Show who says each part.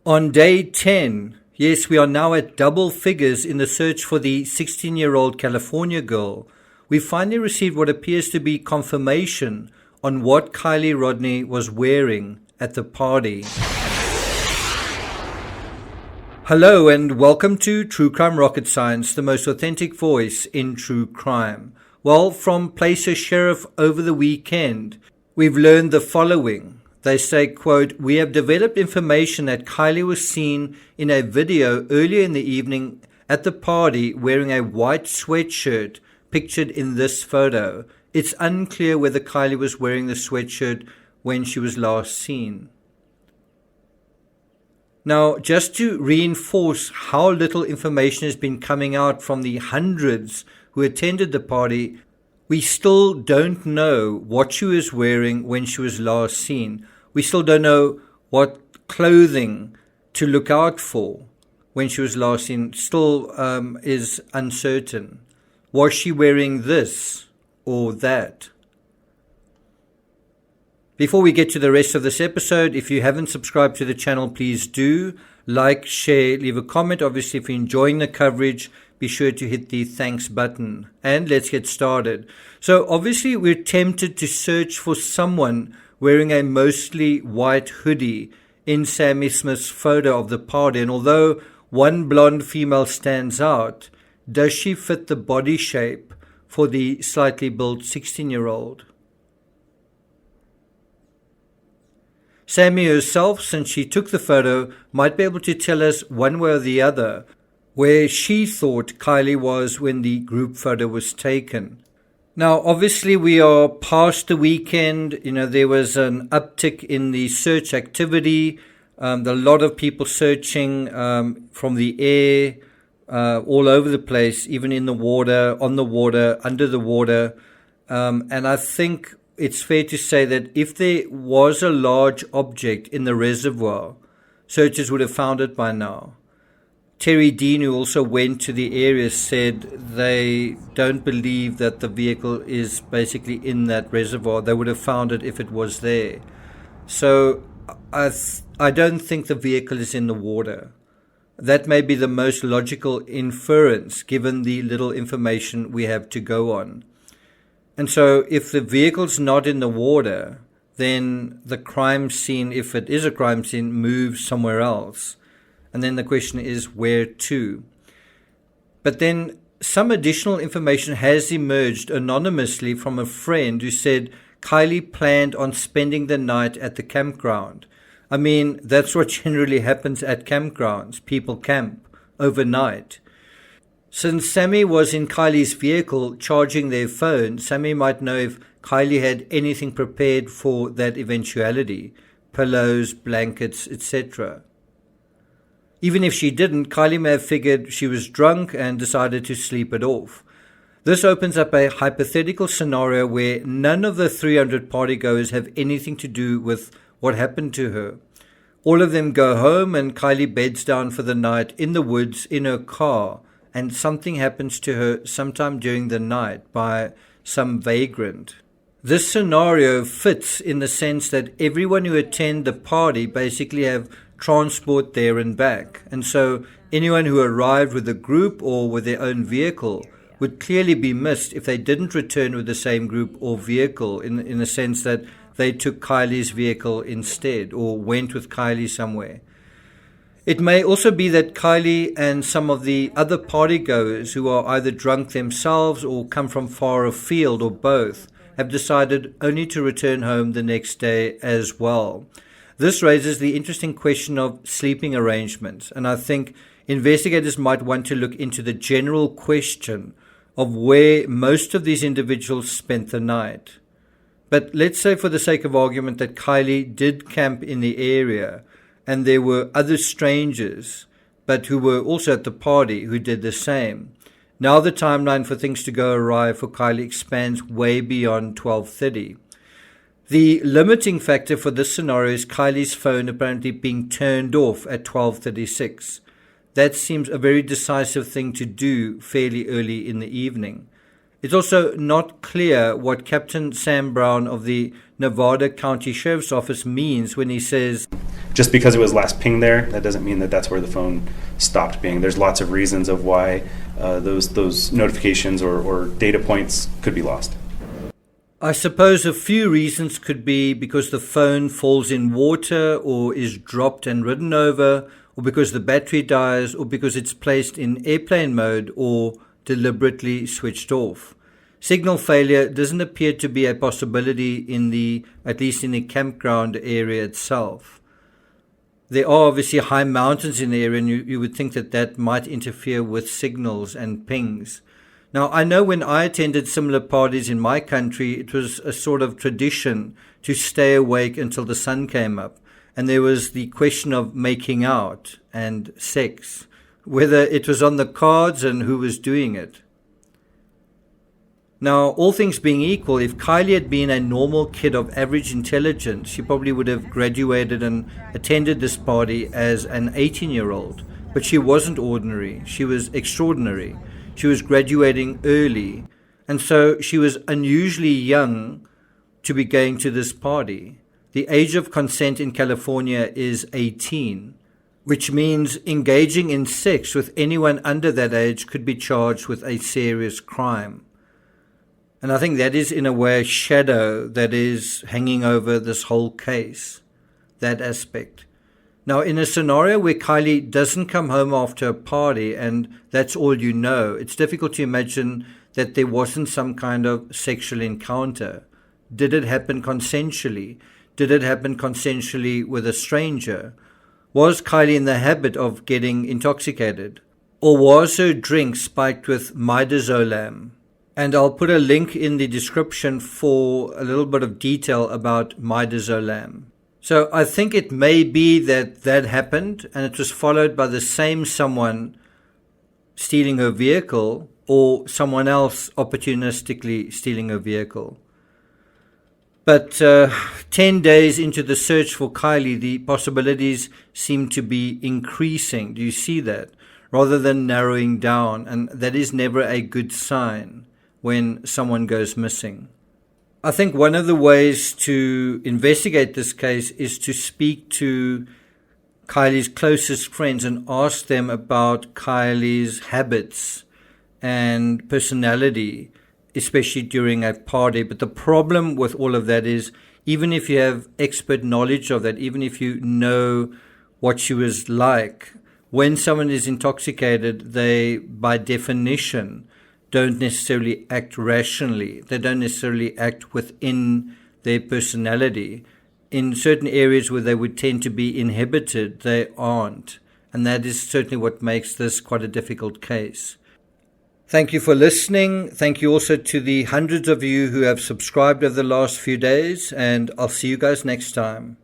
Speaker 1: On day 10, yes, we are now at double figures in the search for the 16-year-old California girl. We finally received what appears to be confirmation on what Kiely Rodni was wearing at the party. Hello and welcome to True Crime Rocket Science, the most authentic voice in true crime. Well, from Placer Sheriff over the weekend, we've learned the following. They say, quote, "We have developed information that Kiely was seen in a video earlier in the evening at the party wearing a white sweatshirt pictured in this photo. It's unclear whether Kiely was wearing the sweatshirt when she was last seen." Now, just to reinforce how little information has been coming out from the hundreds who attended the party, we still don't know what she was wearing when she was last seen. We still don't know what clothing to look out for when she was last seen. Still is uncertain. Was she wearing this or that? Before we get to the rest of this episode, if you haven't subscribed to the channel, please do. Like, share, leave a comment. Obviously, if you're enjoying the coverage, be sure to hit the thanks button. And let's get started. So obviously, we're tempted to search for someone wearing a mostly white hoodie in Sammy Smith's photo of the party. And although one blonde female stands out, does she fit the body shape for the slightly built 16-year-old? Sammy herself, since she took the photo, might be able to tell us one way or the other where she thought Kiely was when the group photo was taken. Now, obviously, we are past the weekend. There was an uptick in the search activity. A lot of people searching from the air, all over the place, even in the water, on the water, under the water. And I think it's fair to say that if there was a large object in the reservoir, searchers would have found it by now. Terry Dean, who also went to the area, said they don't believe that the vehicle is basically in that reservoir. They would have found it if it was there. So I don't think the vehicle is in the water. That may be the most logical inference given the little information we have to go on. And so if the vehicle's not in the water, then the crime scene, if it is a crime scene, moves somewhere else. And then the question is where to? But then some additional information has emerged anonymously from a friend who said Kiely planned on spending the night at the campground. I mean, that's what generally happens at campgrounds. People camp overnight. Since Sammy was in Kiely's vehicle charging their phone, Sammy might know if Kiely had anything prepared for that eventuality. Pillows, blankets, etc. Even if she didn't, Kiely may have figured she was drunk and decided to sleep it off. This opens up a hypothetical scenario where none of the 300 partygoers have anything to do with what happened to her. All of them go home and Kiely beds down for the night in the woods in her car, and something happens to her sometime during the night by some vagrant. This scenario fits in the sense that everyone who attend the party basically have transport there and back. And so anyone who arrived with a group or with their own vehicle would clearly be missed if they didn't return with the same group or vehicle, in the sense that they took Kiely's vehicle instead or went with Kiely somewhere. It may also be that Kiely and some of the other partygoers who are either drunk themselves or come from far afield or both have decided only to return home the next day as well. This raises the interesting question of sleeping arrangements, and I think investigators might want to look into the general question of where most of these individuals spent the night. But let's say for the sake of argument that Kiely did camp in the area and there were other strangers, but who were also at the party who did the same. Now the timeline for things to go awry for Kiely expands way beyond 12:30. The limiting factor for this scenario is Kiely's phone apparently being turned off at 12:36. That seems a very decisive thing to do fairly early in the evening. It's also not clear what Captain Sam Brown of the Nevada County Sheriff's Office means when he says,
Speaker 2: just because it was last pinged there, that doesn't mean that that's where the phone stopped being. There's lots of reasons of why those notifications or data points could be lost.
Speaker 1: I suppose a few reasons could be because the phone falls in water or is dropped and ridden over, or because the battery dies, or because it's placed in airplane mode or deliberately switched off. Signal failure doesn't appear to be a possibility at least in the campground area itself. There are obviously high mountains in the area, and you would think that might interfere with signals and pings. Now, I know when I attended similar parties in my country, it was a sort of tradition to stay awake until the sun came up. And there was the question of making out and sex, whether it was on the cards and who was doing it. Now, all things being equal, if Kiely had been a normal kid of average intelligence, she probably would have graduated and attended this party as an 18-year-old. But she wasn't ordinary. She was extraordinary. She was graduating early, and so she was unusually young to be going to this party. The age of consent in California is 18, which means engaging in sex with anyone under that age could be charged with a serious crime. And I think that is, in a way, a shadow that is hanging over this whole case, that aspect. Now, in a scenario where Kiely doesn't come home after a party and that's all you know, it's difficult to imagine that there wasn't some kind of sexual encounter. Did it happen consensually? Did it happen consensually with a stranger? Was Kiely in the habit of getting intoxicated? Or was her drink spiked with MidaZolam? And I'll put a link in the description for a little bit of detail about MidaZolam. So I think it may be that happened and it was followed by the same someone stealing her vehicle or someone else opportunistically stealing her vehicle. But 10 days into the search for Kiely, the possibilities seem to be increasing. Do you see that? Rather than narrowing down. And that is never a good sign when someone goes missing. I think one of the ways to investigate this case is to speak to Kiely's closest friends and ask them about Kiely's habits and personality, especially during a party. But the problem with all of that is, even if you have expert knowledge of that, even if you know what she was like, when someone is intoxicated, they, by definition, don't necessarily act rationally. They don't necessarily act within their personality. In certain areas where they would tend to be inhibited, they aren't. And that is certainly what makes this quite a difficult case. Thank you for listening. Thank you also to the hundreds of you who have subscribed over the last few days, and I'll see you guys next time.